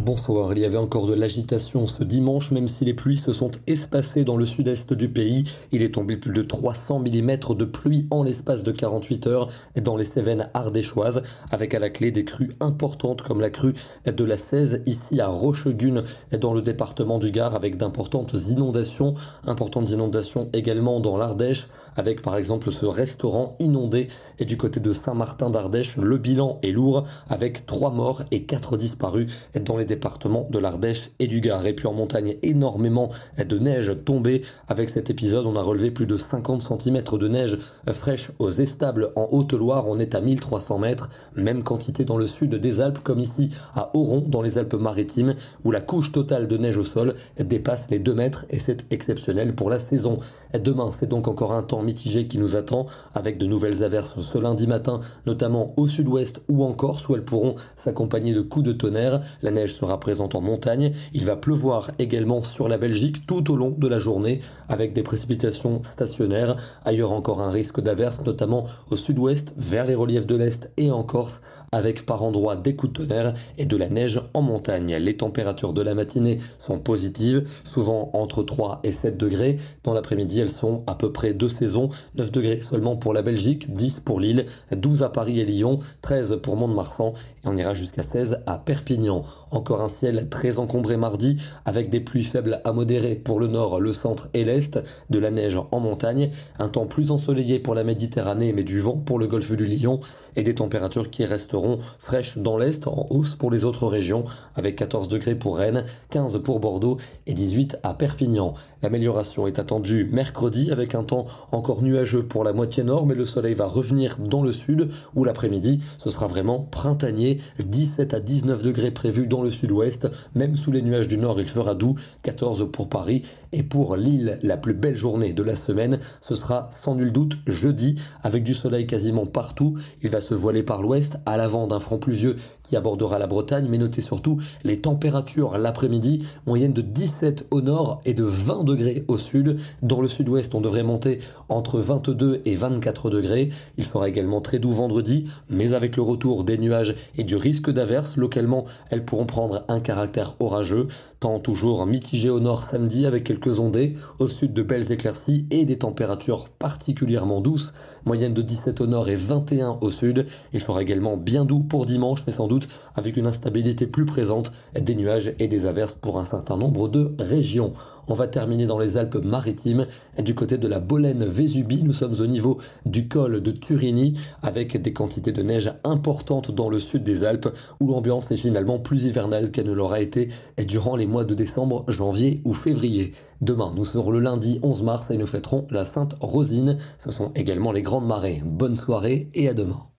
Bonsoir, il y avait encore de l'agitation ce dimanche, même si les pluies se sont espacées dans le sud-est du pays. Il est tombé plus de 300 mm de pluie en l'espace de 48 heures dans les Cévennes ardéchoises, avec à la clé des crues importantes comme la crue de la 16 ici à Rochegunne dans le département du Gard, avec d'importantes inondations également dans l'Ardèche, avec par exemple ce restaurant inondé. Et du côté de Saint-Martin d'Ardèche, le bilan est lourd avec 3 morts et 4 disparus dans les départements de l'Ardèche et du Gard. Et puis en montagne, énormément de neige tombée. Avec cet épisode, on a relevé plus de 50 cm de neige fraîche aux Estables en Haute-Loire. On est à 1300 mètres. Même quantité dans le sud des Alpes, comme ici à Oron dans les Alpes-Maritimes, où la couche totale de neige au sol dépasse les 2 mètres et c'est exceptionnel pour la saison. Demain, c'est donc encore un temps mitigé qui nous attend, avec de nouvelles averses ce lundi matin, notamment au sud-ouest ou en Corse, où elles pourront s'accompagner de coups de tonnerre. La neige sera présente en montagne. Il va pleuvoir également sur la Belgique tout au long de la journée, avec des précipitations stationnaires. Ailleurs encore un risque d'averse, notamment au sud-ouest, vers les reliefs de l'Est et en Corse, avec par endroits des coups de tonnerre et de la neige en montagne. Les températures de la matinée sont positives, souvent entre 3 et 7 degrés. Dans l'après-midi, elles sont à peu près de saison. 9 degrés seulement pour la Belgique, 10 pour Lille, 12 à Paris et Lyon, 13 pour Mont-de-Marsan et on ira jusqu'à 16 à Perpignan. Encore un ciel très encombré mardi, avec des pluies faibles à modérées pour le nord, le centre et l'est, de la neige en montagne, un temps plus ensoleillé pour la Méditerranée mais du vent pour le golfe du Lion, et des températures qui resteront fraîches dans l'est, en hausse pour les autres régions, avec 14 degrés pour Rennes, 15 pour Bordeaux et 18 à Perpignan. L'amélioration est attendue mercredi, avec un temps encore nuageux pour la moitié nord, mais le soleil va revenir dans le sud, où l'après-midi ce sera vraiment printanier, 17 à 19 degrés prévus dans le sud-ouest, même sous les nuages du nord il fera doux, 14 pour Paris. Et pour Lille, la plus belle journée de la semaine, ce sera sans nul doute jeudi, avec du soleil quasiment partout. Il va se voiler par l'ouest à l'avant d'un front pluvieux qui abordera la Bretagne, mais notez surtout les températures l'après-midi, moyenne de 17 au nord et de 20 degrés au sud. Dans le sud-ouest, on devrait monter entre 22 et 24 degrés. Il fera également très doux vendredi, mais avec le retour des nuages et du risque d'averse, localement, elles pourront prendre un caractère orageux. Temps toujours mitigé au nord samedi, avec quelques ondées, au sud de belles éclaircies et des températures particulièrement douces, moyenne de 17 au nord et 21 au sud. Il fera également bien doux pour dimanche, mais sans doute avec une instabilité plus présente, des nuages et des averses pour un certain nombre de régions. On va terminer dans les Alpes-Maritimes, du côté de la Bolène-Vésubie. Nous sommes au niveau du col de Turini, avec des quantités de neige importantes dans le sud des Alpes, où l'ambiance est finalement plus hivernale qu'elle ne l'aura été durant les mois de décembre, janvier ou février. Demain, nous serons le lundi 11 mars et nous fêterons la Sainte Rosine. Ce sont également les grandes marées. Bonne soirée et à demain.